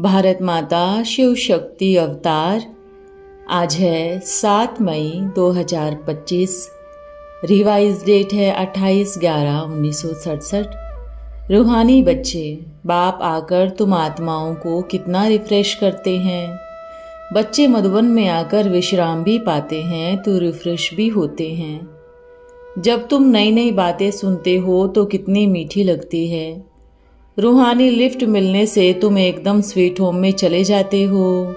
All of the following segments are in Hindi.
भारत माता शिव शक्ति अवतार। आज है 7 मई 2025। रिवाइज डेट है 28/11/1967। रूहानी बच्चे, बाप आकर तुम आत्माओं को कितना रिफ्रेश करते हैं। बच्चे मधुबन में आकर विश्राम भी पाते हैं तो रिफ्रेश भी होते हैं। जब तुम नई नई बातें सुनते हो तो कितनी मीठी लगती है। रूहानी लिफ्ट मिलने से तुम एकदम स्वीट होम में चले जाते हो।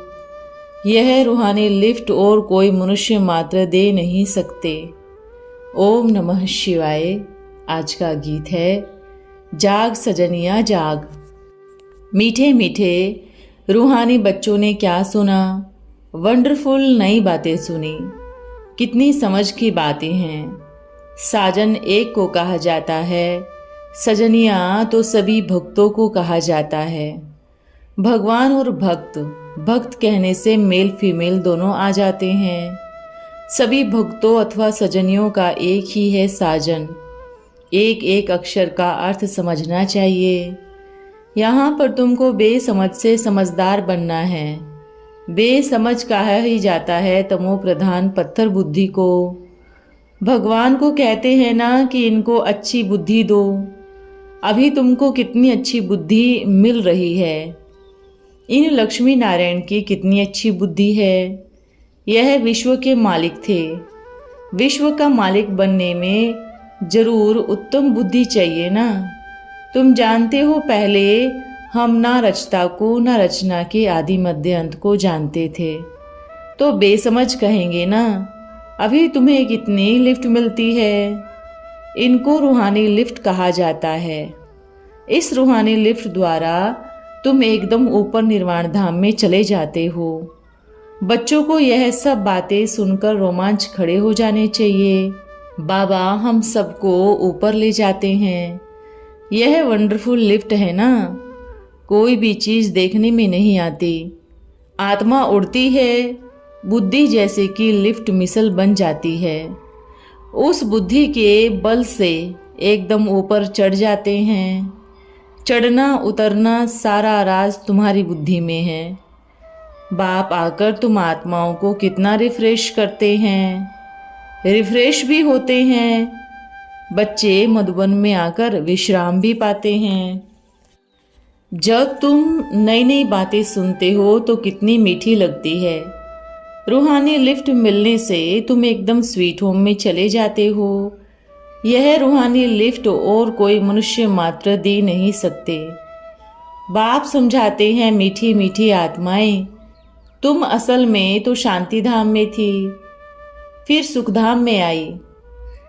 यह रूहानी लिफ्ट और कोई मनुष्य मात्र दे नहीं सकते। ओम नमः शिवाय। आज का गीत है जाग सजनिया जाग। मीठे मीठे रूहानी बच्चों ने क्या सुना, वंडरफुल नई बातें सुनी। कितनी समझ की बातें हैं। साजन एक को कहा जाता है, सजनिया तो सभी भक्तों को कहा जाता है। भगवान और भक्त कहने से मेल फीमेल दोनों आ जाते हैं। सभी भक्तों अथवा सजनियों का एक ही है साजन। एक एक अक्षर का अर्थ समझना चाहिए। यहाँ पर तुमको बेसमझ से समझदार बनना है। बेसमझ कहा ही जाता है तमो प्रधान पत्थर बुद्धि को। भगवान को कहते हैं ना कि इनको अच्छी बुद्धि दो। अभी तुमको कितनी अच्छी बुद्धि मिल रही है। इन लक्ष्मी नारायण की कितनी अच्छी बुद्धि है। यह विश्व के मालिक थे। विश्व का मालिक बनने में जरूर उत्तम बुद्धि चाहिए ना। तुम जानते हो पहले हम ना रचता को ना रचना के आदि मध्य अंत को जानते थे, तो बेसमझ कहेंगे ना। अभी तुम्हें कितनी लिफ्ट मिलती है। इनको रूहानी लिफ्ट कहा जाता है। इस रूहानी लिफ्ट द्वारा तुम एकदम ऊपर निर्वाण धाम में चले जाते हो। बच्चों को यह सब बातें सुनकर रोमांच खड़े हो जाने चाहिए। बाबा हम सबको ऊपर ले जाते हैं। यह वंडरफुल लिफ्ट है ना। कोई भी चीज़ देखने में नहीं आती, आत्मा उड़ती है। बुद्धि जैसे कि लिफ्ट मिसल बन जाती है। उस बुद्धि के बल से एकदम ऊपर चढ़ जाते हैं। चढ़ना उतरना सारा राज तुम्हारी बुद्धि में है। बाप आकर तुम आत्माओं को कितना रिफ्रेश करते हैं। रिफ्रेश भी होते हैं। बच्चे मधुबन में आकर विश्राम भी पाते हैं। जब तुम नई नई बातें सुनते हो तो कितनी मीठी लगती है। रूहानी लिफ्ट मिलने से तुम एकदम स्वीट होम में चले जाते हो। यह रूहानी लिफ्ट और कोई मनुष्य मात्र दे नहीं सकते। बाप समझाते हैं मीठी मीठी आत्माएं, तुम असल में तो शांति धाम में थी, फिर सुख धाम में आई,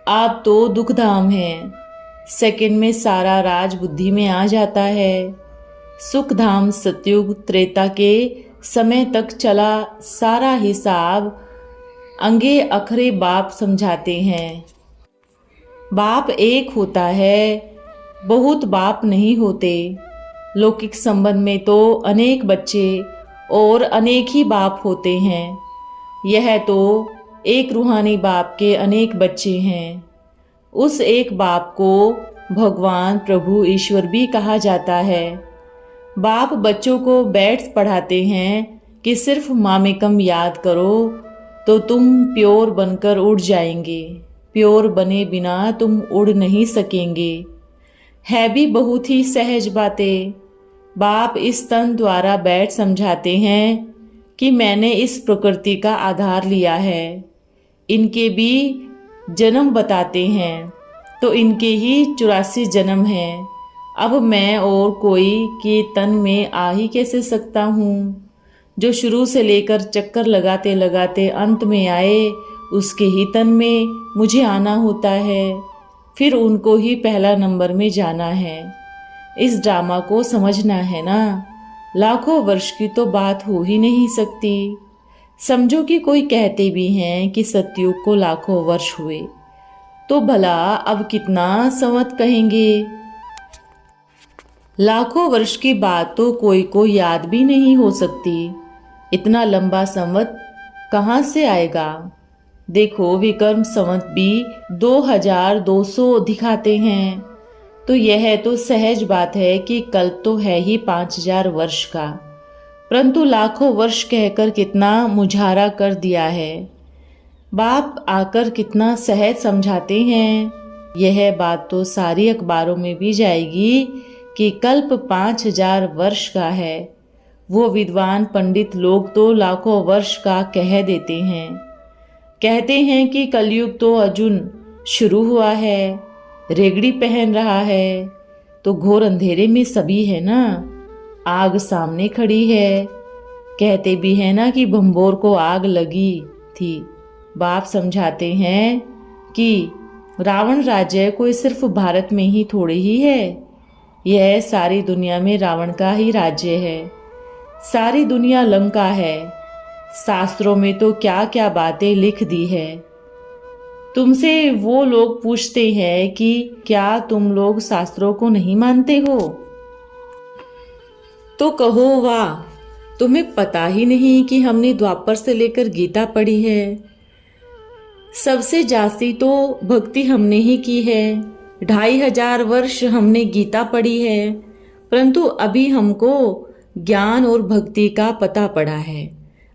अब तो दुख धाम है। सेकंड में सारा राज बुद्धि में आ जाता है। सुख धाम सतयुग त्रेता के समय तक चला। सारा हिसाब अंगे अखरे बाप समझाते हैं। बाप एक होता है, बहुत बाप नहीं होते। लौकिक संबंध में तो अनेक बच्चे और अनेक ही बाप होते हैं। यह तो एक रूहानी बाप के अनेक बच्चे हैं। उस एक बाप को भगवान प्रभु ईश्वर भी कहा जाता है। बाप बच्चों को बैठ पढ़ाते हैं कि सिर्फ मामेकम याद करो तो तुम प्योर बनकर उड़ जाएंगे। प्योर बने बिना तुम उड़ नहीं सकेंगे। है भी बहुत ही सहज बातें। बाप इस तन द्वारा बैठ समझाते हैं कि मैंने इस प्रकृति का आधार लिया है। इनके भी जन्म बताते हैं तो इनके ही 84 जन्म हैं। अब मैं और कोई के तन में आ ही कैसे सकता हूँ। जो शुरू से लेकर चक्कर लगाते लगाते अंत में आए, उसके ही तन में मुझे आना होता है। फिर उनको ही पहला नंबर में जाना है। इस ड्रामा को समझना है ना। लाखों वर्ष की तो बात हो ही नहीं सकती। समझो कि कोई कहते भी हैं कि सतयुग को लाखों वर्ष हुए, तो भला अब कितना संवत कहेंगे। लाखों वर्ष की बात तो कोई को याद भी नहीं हो सकती। इतना लंबा संवत कहाँ से आएगा। देखो विक्रम संवत भी 2200 दिखाते हैं, तो यह तो सहज बात है कि कल्प तो है ही 5000 वर्ष का। परंतु लाखों वर्ष कहकर कितना मुझारा कर दिया है। बाप आकर कितना सहज समझाते हैं। यह बात तो सारी अखबारों में भी जाएगी कि कल्प 5000 वर्ष का है। वो विद्वान पंडित लोग तो लाखों वर्ष का कह देते हैं। कहते हैं कि कलयुग तो अजून शुरू हुआ है, रेगड़ी पहन रहा है, तो घोर अंधेरे में सभी है ना, आग सामने खड़ी है। कहते भी है ना कि भंबोर को आग लगी थी। बाप समझाते हैं कि रावण राज्य कोई सिर्फ भारत में ही थोड़ी ही है, यह सारी दुनिया में रावण का ही राज्य है। सारी दुनिया लंका है। शास्त्रों में तो क्या क्या बातें लिख दी है। तुमसे वो लोग पूछते हैं कि क्या तुम लोग शास्त्रों को नहीं मानते हो? तो कहो वाह, तुम्हें पता ही नहीं कि हमने द्वापर से लेकर गीता पढ़ी है। सबसे जास्ती तो भक्ति हमने ही की है। 2500 वर्ष हमने गीता पढ़ी है, परंतु अभी हमको ज्ञान और भक्ति का पता पड़ा है।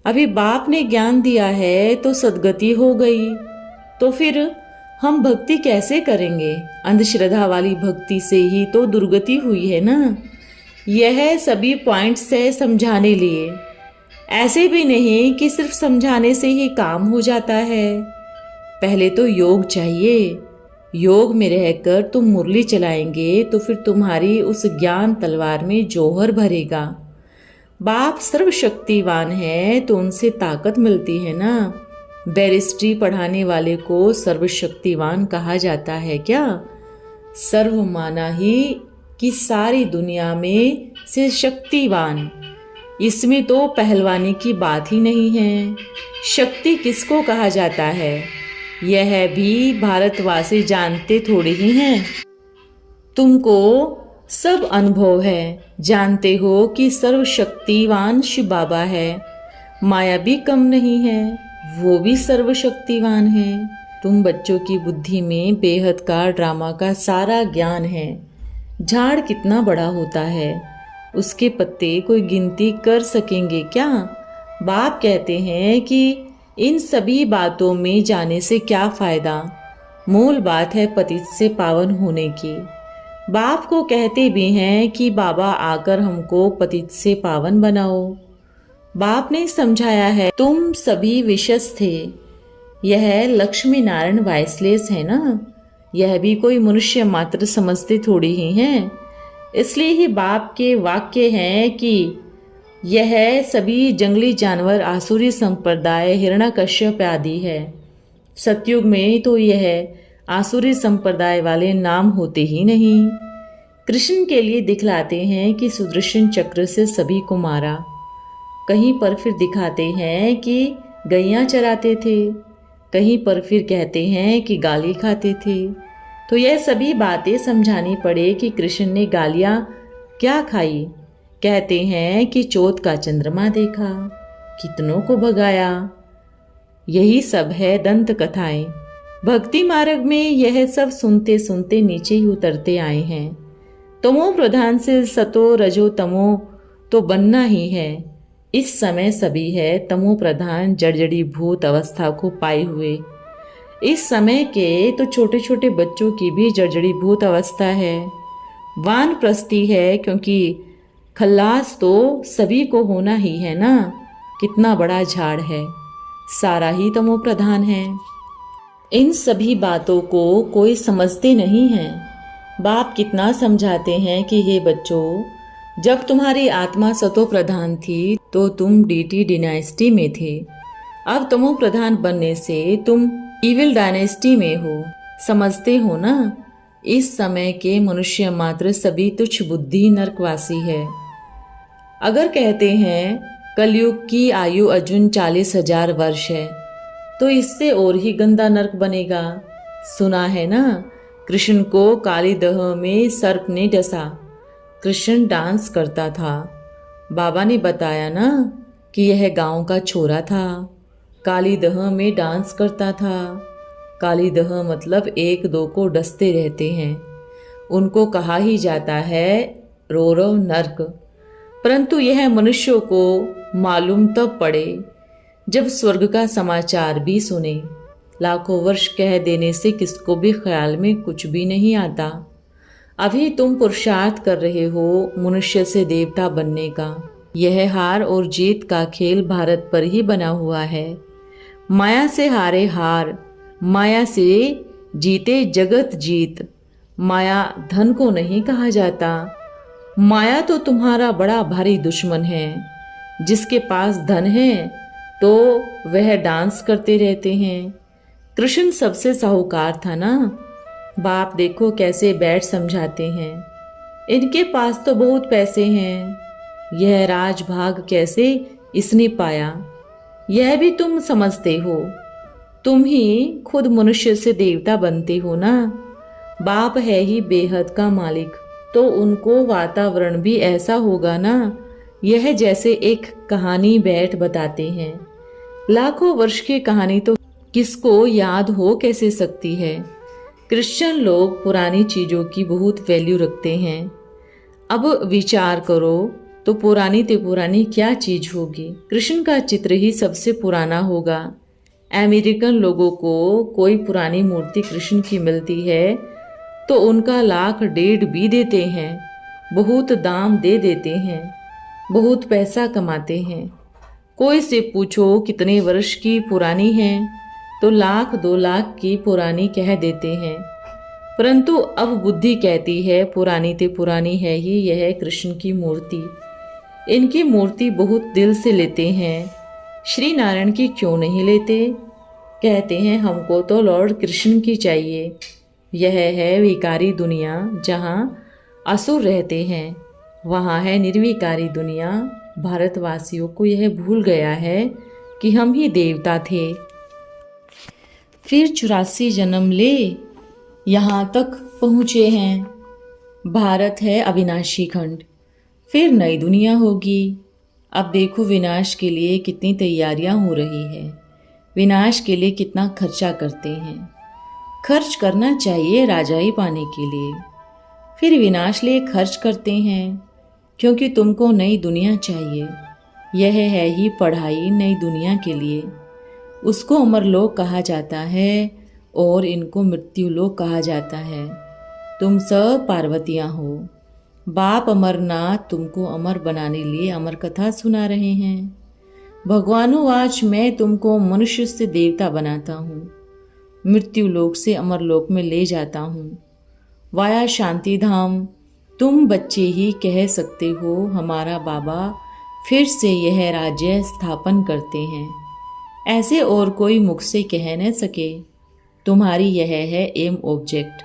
अभी बाप ने ज्ञान दिया है तो सद्गति हो गई, तो फिर हम भक्ति कैसे करेंगे? अंधश्रद्धा वाली भक्ति से ही तो दुर्गति हुई है ना। यह सभी पॉइंट्स है समझाने लिए। ऐसे भी नहीं कि सिर्फ समझाने से ही काम हो जाता है। पहले तो योग चाहिए। योग में रहकर तुम मुरली चलाएंगे तो फिर तुम्हारी उस ज्ञान तलवार में जौहर भरेगा। बाप सर्वशक्तिवान है तो उनसे ताकत मिलती है ना। बैरिस्ट्री पढ़ाने वाले को सर्वशक्तिवान कहा जाता है क्या? सर्व माना ही कि सारी दुनिया में से शक्तिवान। इसमें तो पहलवानी की बात ही नहीं है। शक्ति किसको कहा जाता है यह भी भारतवासी जानते थोड़े ही हैं। तुमको सब अनुभव है, जानते हो कि सर्वशक्तिवान शिव बाबा है। माया भी कम नहीं है, वो भी सर्वशक्तिवान है। तुम बच्चों की बुद्धि में बेहद का ड्रामा का सारा ज्ञान है। झाड़ कितना बड़ा होता है, उसके पत्ते कोई गिनती कर सकेंगे क्या? बाप कहते हैं कि इन सभी बातों में जाने से क्या फायदा, मूल बात है पतित से पावन होने की। बाप को कहते भी हैं कि बाबा आकर हमको पतित से पावन बनाओ। बाप ने समझाया है तुम सभी विशस थे। यह लक्ष्मी नारायण वाइसलेस है ना, यह भी कोई मनुष्य मात्र समझते थोड़ी ही हैं। इसलिए ही बाप के वाक्य हैं कि यह सभी जंगली जानवर आसुरी संप्रदाय हिरण्यकश्यप आदि है। सतयुग में तो यह आसुरी संप्रदाय वाले नाम होते ही नहीं। कृष्ण के लिए दिखलाते हैं कि सुदर्शन चक्र से सभी को मारा। कहीं पर फिर दिखाते हैं कि गैयां चराते थे, कहीं पर फिर कहते हैं कि गाली खाते थे। तो यह सभी बातें समझानी पड़े कि कृष्ण ने गालियां क्या खाई। कहते हैं कि चौथ का चंद्रमा देखा, कितनों को भगाया। यही सब है दंत कथाएं। भक्ति मार्ग में यह सब सुनते सुनते नीचे ही उतरते आए हैं। तमो प्रधान से सतो रजो तमो तो बनना ही है। इस समय सभी है तमो प्रधान जड़जड़ी भूत अवस्था को पाए हुए। इस समय के तो छोटे छोटे बच्चों की भी जड़जड़ी भूत अवस्था है। वानप्रस्थी है, क्योंकि खल्लास तो सभी को होना ही है ना। कितना बड़ा झाड़ है, सारा ही तमो प्रधान है। इन सभी बातों को कोई समझते नहीं है। बाप कितना समझाते हैं कि हे बच्चों, जब तुम्हारी आत्मा सतो प्रधान थी तो तुम डीटी डायनेस्टी में थे। अब तमो प्रधान बनने से तुम ईविल डायनेस्टी में हो। समझते हो ना? इस समय के मनुष्य मात्र सभी तुच्छ बुद्धि नरकवासी है। अगर कहते हैं कलयुग की आयु अर्जुन 40,000 वर्ष है, तो इससे और ही गंदा नरक बनेगा। सुना है ना, कृष्ण को काली दह में सर्प ने डसा। कृष्ण डांस करता था। बाबा ने बताया ना कि यह गांव का छोरा था, काली दह में डांस करता था। काली दह मतलब 1-2 को डसते रहते हैं, उनको कहा ही जाता है रोरव नर्क। परंतु यह मनुष्यों को मालूम तब पड़े जब स्वर्ग का समाचार भी सुने। लाखों वर्ष कह देने से किसको भी ख्याल में कुछ भी नहीं आता। अभी तुम पुरुषार्थ कर रहे हो मनुष्य से देवता बनने का। यह हार और जीत का खेल भारत पर ही बना हुआ है। माया से हारे हार, माया से जीते जगत जीत। माया धन को नहीं कहा जाता। माया तो तुम्हारा बड़ा भारी दुश्मन है। जिसके पास धन है तो वह डांस करते रहते हैं। कृष्ण सबसे साहूकार था ना। बाप देखो कैसे बैठ समझाते हैं। इनके पास तो बहुत पैसे हैं। यह राजभाग कैसे इसने पाया, यह भी तुम समझते हो। तुम ही खुद मनुष्य से देवता बनते हो ना। बाप है ही बेहद का मालिक, तो उनको वातावरण भी ऐसा होगा ना। यह जैसे एक कहानी बैठ बताते हैं। लाखों वर्ष की कहानी तो किसको याद हो कैसे सकती है। क्रिश्चियन लोग पुरानी चीज़ों की बहुत वैल्यू रखते हैं। अब विचार करो तो पुरानी क्या चीज़ होगी। कृष्ण का चित्र ही सबसे पुराना होगा। अमेरिकन लोगों को कोई पुरानी मूर्ति कृष्ण की मिलती है तो उनका 1.5 लाख भी देते हैं। बहुत दाम दे देते हैं, बहुत पैसा कमाते हैं। कोई से पूछो कितने वर्ष की पुरानी है तो 1-2 लाख की पुरानी कह देते हैं। परंतु अब बुद्धि कहती है पुरानी ते पुरानी है ही यह कृष्ण की मूर्ति। इनकी मूर्ति बहुत दिल से लेते हैं। श्री नारायण की क्यों नहीं लेते। कहते हैं हमको तो लॉर्ड कृष्ण की चाहिए। यह है विकारी दुनिया जहाँ असुर रहते हैं, वहाँ है निर्विकारी दुनिया। भारतवासियों को यह भूल गया है कि हम ही देवता थे। फिर 84 जन्म ले यहाँ तक पहुँचे हैं। भारत है अविनाशी खंड, फिर नई दुनिया होगी। अब देखो विनाश के लिए कितनी तैयारियां हो रही है। विनाश के लिए कितना खर्चा करते हैं। खर्च करना चाहिए राजाई पाने के लिए, फिर विनाश लिए खर्च करते हैं क्योंकि तुमको नई दुनिया चाहिए। यह है ही पढ़ाई नई दुनिया के लिए। उसको अमरलोक कहा जाता है और इनको मृत्युलोक कहा जाता है। तुम सब पार्वतियाँ हो। बाप अमरनाथ तुमको अमर बनाने लिए अमर कथा सुना रहे हैं। भगवानुवाच मैं तुमको मनुष्य से देवता बनाता हूँ, मृत्युलोक से अमरलोक में ले जाता हूँ, वाया शांति धाम। तुम बच्चे ही कह सकते हो हमारा बाबा फिर से यह राज्य स्थापन करते हैं। ऐसे और कोई मुख से कह न सके। तुम्हारी यह है एम ऑब्जेक्ट।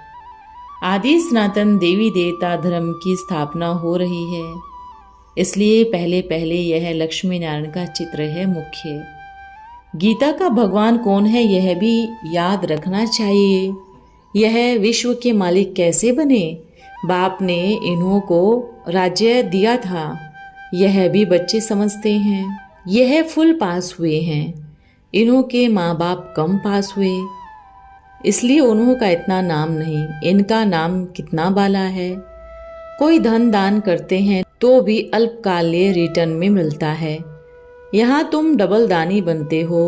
आदि सनातन देवी देवता धर्म की स्थापना हो रही है, इसलिए पहले पहले यह लक्ष्मी नारायण का चित्र है मुख्य। गीता का भगवान कौन है यह भी याद रखना चाहिए। यह विश्व के मालिक कैसे बने। बाप ने इन्हों को राज्य दिया था, यह भी बच्चे समझते हैं। यह फुल पास हुए हैं, इन्हों के माँ बाप कम पास हुए, इसलिए उन्हों का इतना नाम नहीं। इनका नाम कितना बाला है। कोई धन दान करते हैं तो भी अल्पकालीय रिटर्न में मिलता है। यहाँ तुम डबल दानी बनते हो।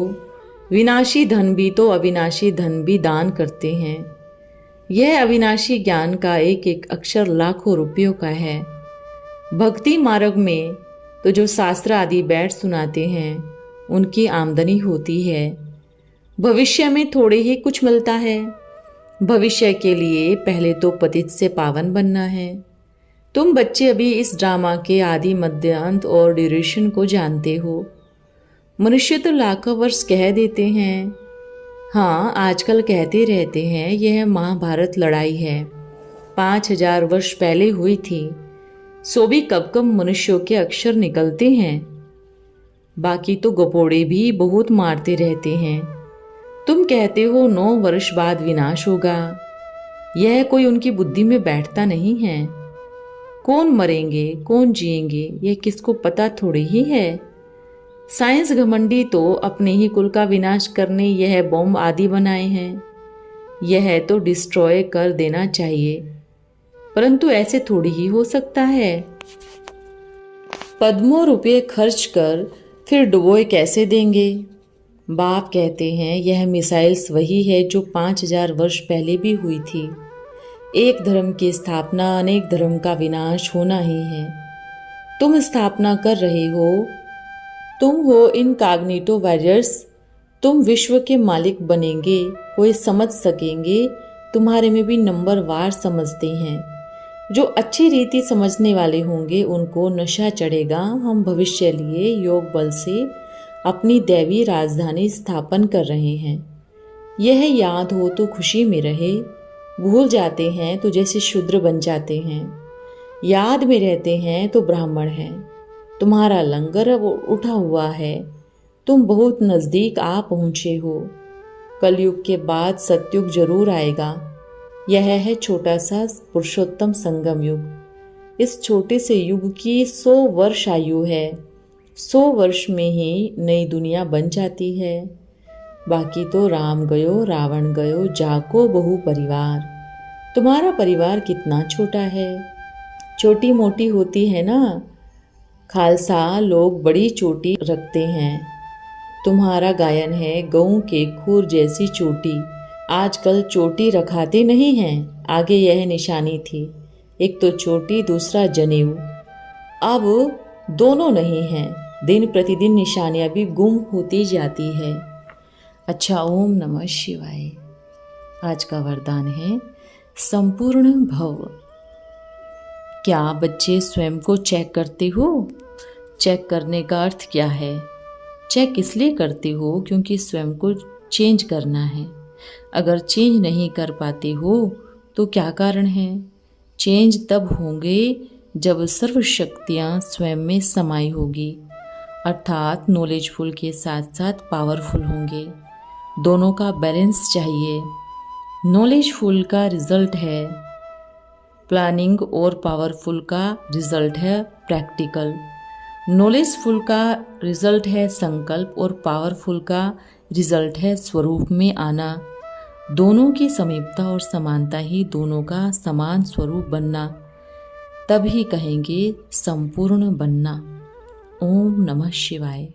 विनाशी धन भी तो अविनाशी धन भी दान करते हैं। यह अविनाशी ज्ञान का एक एक अक्षर लाखों रुपयों का है। भक्ति मार्ग में तो जो शास्त्र आदि बैठ सुनाते हैं उनकी आमदनी होती है। भविष्य में थोड़े ही कुछ मिलता है। भविष्य के लिए पहले तो पतित से पावन बनना है। तुम बच्चे अभी इस ड्रामा के आदि मध्य अंत और ड्यूरेशन को जानते हो। मनुष्य तो लाखों वर्ष कह देते हैं। हाँ, आजकल कहते रहते हैं यह महाभारत लड़ाई है 5000 वर्ष पहले हुई थी। सो भी कब कब मनुष्यों के अक्षर निकलते हैं। बाकी तो गपोड़े भी बहुत मारते रहते हैं। तुम कहते हो 9 वर्ष बाद विनाश होगा। यह कोई उनकी बुद्धि में बैठता नहीं है। कौन मरेंगे कौन जिएंगे यह किसको पता थोड़ी ही है। साइंस घमंडी तो अपने ही कुल का विनाश करने यह बॉम्ब आदि बनाए हैं। यह तो डिस्ट्रॉय कर देना चाहिए, परंतु ऐसे थोड़ी ही हो सकता है। पद्मों रुपये खर्च कर फिर डुबोए कैसे देंगे? बाप कहते हैं यह मिसाइल्स वही है जो 5000 वर्ष पहले भी हुई थी। एक धर्म की स्थापना अनेक धर्म का विनाश होना ही है। तुम स्थापना कर रहे हो, तुम हो इनकॉग्निटो वॉरियर्स। तुम विश्व के मालिक बनेंगे, कोई समझ सकेंगे तुम्हारे में भी नंबर वार समझते हैं। जो अच्छी रीति समझने वाले होंगे उनको नशा चढ़ेगा। हम भविष्य लिए योग बल से अपनी दैवी राजधानी स्थापन कर रहे हैं। यह याद हो तो खुशी में रहे, भूल जाते हैं तो जैसे शूद्र बन जाते हैं, याद में रहते हैं तो ब्राह्मण हैं। तुम्हारा लंगर अब उठा हुआ है, तुम बहुत नज़दीक आ पहुँचे हो। कलयुग के बाद सतयुग जरूर आएगा। यह है छोटा सा पुरुषोत्तम संगम युग। इस छोटे से युग की 100 वर्ष आयु है। 100 वर्ष में ही नई दुनिया बन जाती है। बाकी तो राम गयो रावण गयो, जाको बहु परिवार। तुम्हारा परिवार कितना छोटा है, छोटी मोटी होती है ना। खालसा लोग बड़ी चोटी रखते हैं। तुम्हारा गायन है गऊ के खुर जैसी चोटी। आजकल चोटी रखाते नहीं हैं, आगे यह निशानी थी, एक तो चोटी दूसरा जनेऊ। अब दोनों नहीं हैं, दिन प्रतिदिन निशानियां भी गुम होती जाती है। अच्छा, ओम नमः शिवाय। आज का वरदान है संपूर्ण भव। क्या बच्चे स्वयं को चेक करते हो? चेक करने का अर्थ क्या है? चेक इसलिए करते हो क्योंकि स्वयं को चेंज करना है। अगर चेंज नहीं कर पाते हो तो क्या कारण है? चेंज तब होंगे जब सर्व शक्तियाँ स्वयं में समाई होगी, अर्थात नॉलेजफुल के साथ साथ पावरफुल होंगे। दोनों का बैलेंस चाहिए। नॉलेजफुल का रिजल्ट है प्लानिंग और पावरफुल का रिजल्ट है प्रैक्टिकल। नॉलेजफुल का रिजल्ट है संकल्प और पावरफुल का रिजल्ट है स्वरूप में आना। दोनों की समीपता और समानता ही दोनों का समान स्वरूप बनना, तभी कहेंगे संपूर्ण बनना। ओम नमः शिवाय।